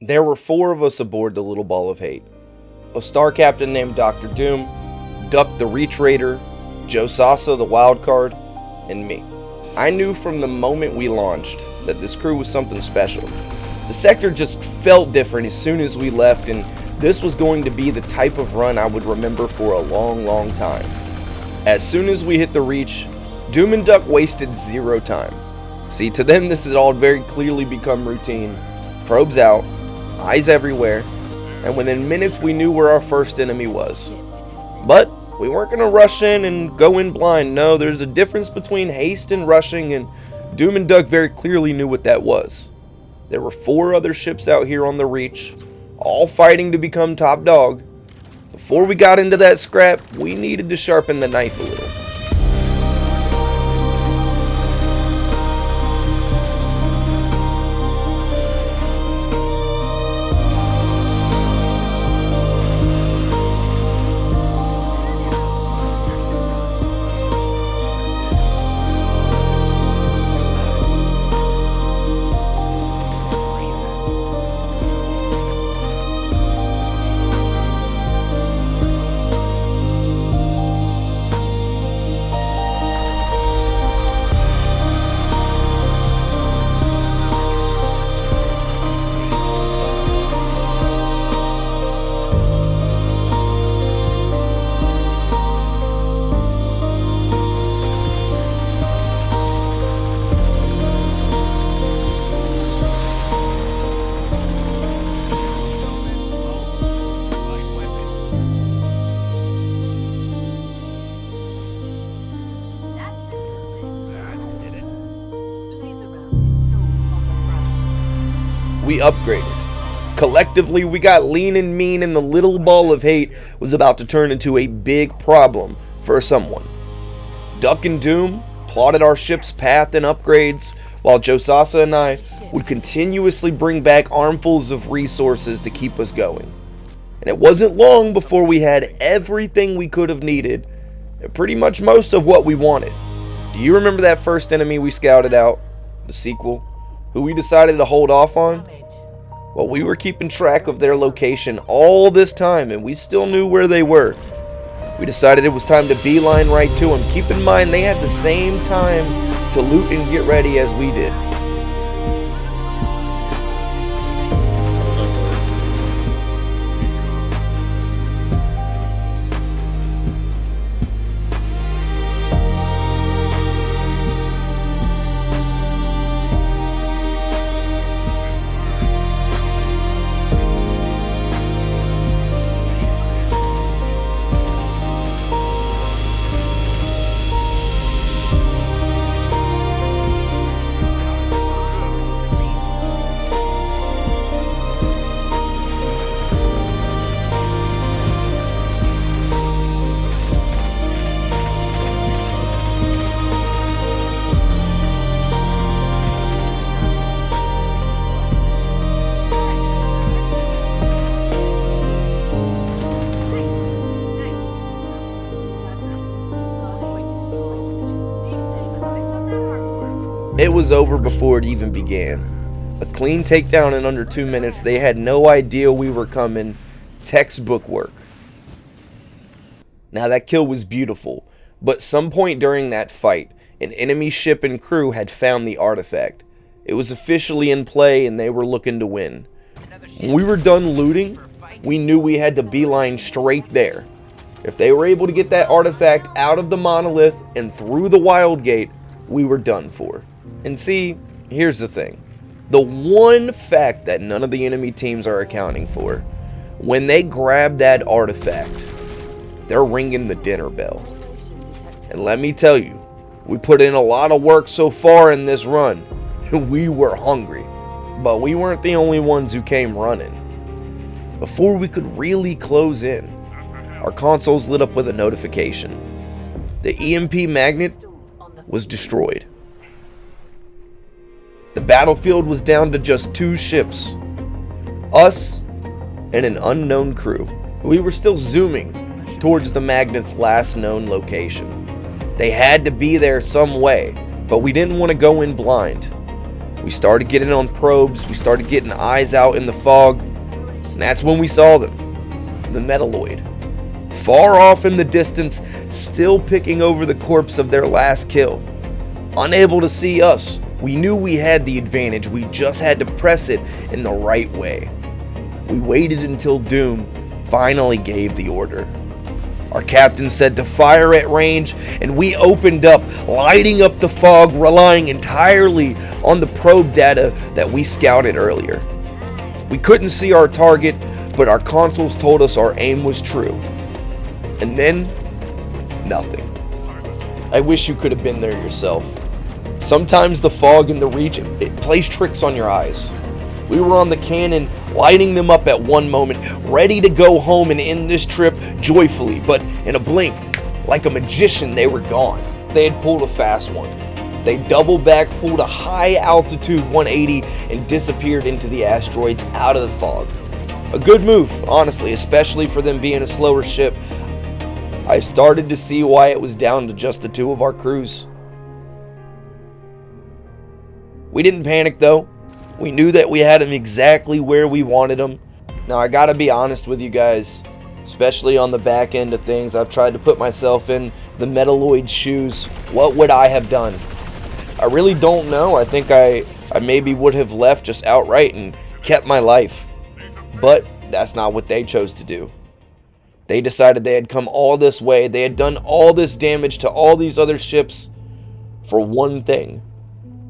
There were four of us aboard the little ball of hate. A star captain named Dr. Doom, Duck the Reach Raider, Joe Sasa the wild card, and me. I knew from the moment we launched that this crew was something special. The sector just felt different as soon as we left, and this was going to be the type of run I would remember for a long, long time. As soon as we hit the Reach, Doom and Duck wasted zero time. See, to them this had all very clearly become routine. Probes out, eyes everywhere, and within minutes we knew where our first enemy was. But we weren't going to rush in and go in blind. No, there's a difference between haste and rushing, and Doom and Duck very clearly knew what that was. There were four other ships out here on the Reach, all fighting to become top dog. Before we got into that scrap, we needed to sharpen the knife a little. We upgraded. Collectively, we got lean and mean, and the little ball of hate was about to turn into a big problem for someone. Duck and Doom plotted our ship's path and upgrades, while Joe Sasa and I would continuously bring back armfuls of resources to keep us going. And it wasn't long before we had everything we could have needed, and pretty much most of what we wanted. Do you remember that first enemy we scouted out? The sequel? Who we decided to hold off on? Well, we were keeping track of their location all this time, and we still knew where they were. We decided it was time to beeline right to them. Keep in mind, they had the same time to loot and get ready as we did. It was over before it even began. A clean takedown in under 2 minutes. They had no idea we were coming. Textbook work. Now that kill was beautiful, but some point during that fight, an enemy ship and crew had found the artifact. It was officially in play and they were looking to win. When we were done looting, we knew we had to beeline straight there. If they were able to get that artifact out of the monolith and through the Wildgate, we were done for. And see, here's the thing. The one fact that none of the enemy teams are accounting for. When they grab that artifact, they're ringing the dinner bell. And let me tell you, we put in a lot of work so far in this run. We were hungry, but we weren't the only ones who came running. Before we could really close in, our consoles lit up with a notification. The EMP magnet was destroyed. The battlefield was down to just 2 ships, us and an unknown crew. We were still zooming towards the magnet's last known location. They had to be there some way, but we didn't want to go in blind. We started getting on probes, we started getting eyes out in the fog, and that's when we saw them. The Metalloid. Far off in the distance, still picking over the corpse of their last kill. Unable to see us, we knew we had the advantage, we just had to press it in the right way. We waited until Doom finally gave the order. Our captain said to fire at range, and we opened up, lighting up the fog, relying entirely on the probe data that we scouted earlier. We couldn't see our target, but our consoles told us our aim was true. And then, nothing. I wish you could have been there yourself. Sometimes the fog in the Reach, it plays tricks on your eyes. We were on the cannon, lighting them up at one moment, ready to go home and end this trip joyfully, but in a blink, like a magician, they were gone. They had pulled a fast one. They doubled back, pulled a high altitude 180, and disappeared into the asteroids out of the fog. A good move, honestly, especially for them being a slower ship. I started to see why it was down to just the two of our crews. We didn't panic though. We knew that we had him exactly where we wanted him. Now I gotta be honest with you guys, especially on the back end of things. I've tried to put myself in the Metalloid's shoes. What would I have done? I really don't know. I think I maybe would have left just outright and kept my life. But that's not what they chose to do. They decided they had come all this way. They had done all this damage to all these other ships for one thing.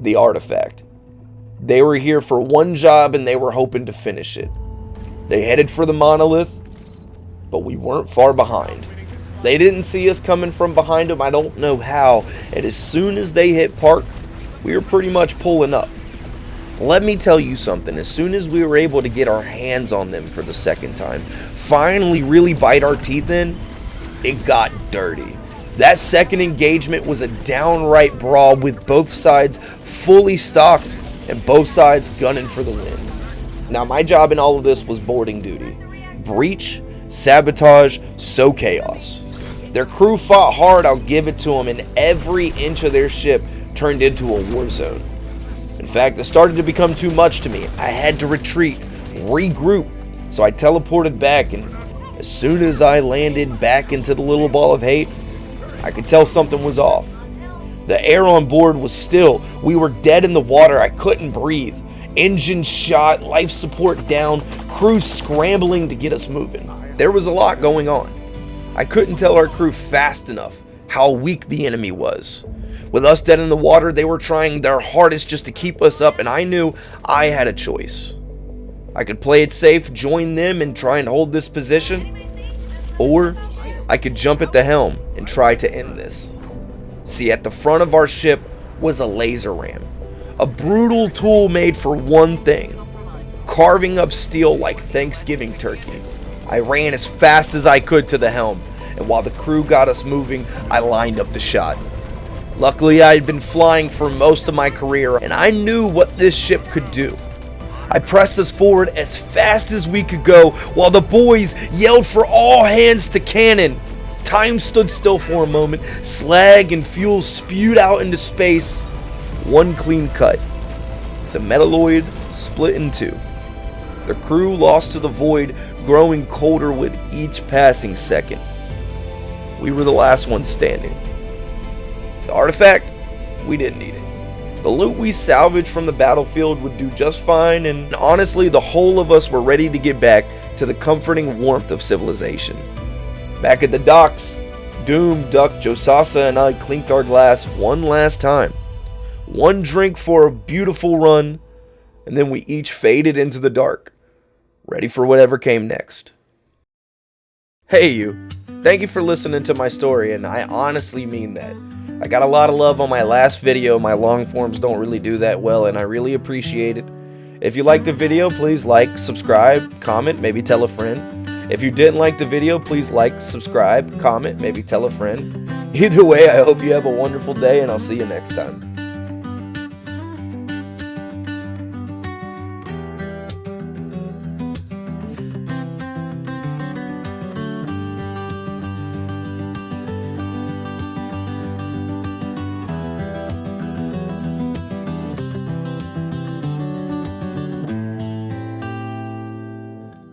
The artifact. They were here for one job and they were hoping to finish it. They headed for the monolith, but we weren't far behind. They didn't see us coming from behind them, I don't know how, and as soon as they hit park, we were pretty much pulling up. Let me tell you something, as soon as we were able to get our hands on them for the second time, finally really bite our teeth in, it got dirty. That second engagement was a downright brawl with both sides fully stocked and both sides gunning for the win. Now my job in all of this was boarding duty. Breach, sabotage, sow chaos. Their crew fought hard, I'll give it to them, and every inch of their ship turned into a war zone. In fact, it started to become too much to me. I had to retreat, regroup, so I teleported back, and as soon as I landed back into the little ball of hate, I could tell something was off. The air on board was still. We were dead in the water. I couldn't breathe. Engine shot, life support down, crew scrambling to get us moving. There was a lot going on. I couldn't tell our crew fast enough how weak the enemy was. With us dead in the water, they were trying their hardest just to keep us up, and I knew I had a choice. I could play it safe, join them, and try and hold this position, or I could jump at the helm and try to end this. See, at the front of our ship was a laser ram. A brutal tool made for one thing. Carving up steel like Thanksgiving turkey. I ran as fast as I could to the helm, and while the crew got us moving, I lined up the shot. Luckily, I had been flying for most of my career, and I knew what this ship could do. I pressed us forward as fast as we could go, while the boys yelled for all hands to cannon. Time stood still for a moment. Slag and fuel spewed out into space. One clean cut. The Metalloid split in two. The crew lost to the void, growing colder with each passing second. We were the last ones standing. The artifact, we didn't need it. The loot we salvaged from the battlefield would do just fine, and honestly, the whole of us were ready to get back to the comforting warmth of civilization. Back at the docks, Doom, Duck, Josasa, and I clinked our glass one last time. One drink for a beautiful run, and then we each faded into the dark, ready for whatever came next. Hey you, thank you for listening to my story, and I honestly mean that. I got a lot of love on my last video. My long forms don't really do that well, and I really appreciate it. If you liked the video, please like, subscribe, comment, maybe tell a friend. If you didn't like the video, please like, subscribe, comment, maybe tell a friend. Either way, I hope you have a wonderful day, and I'll see you next time.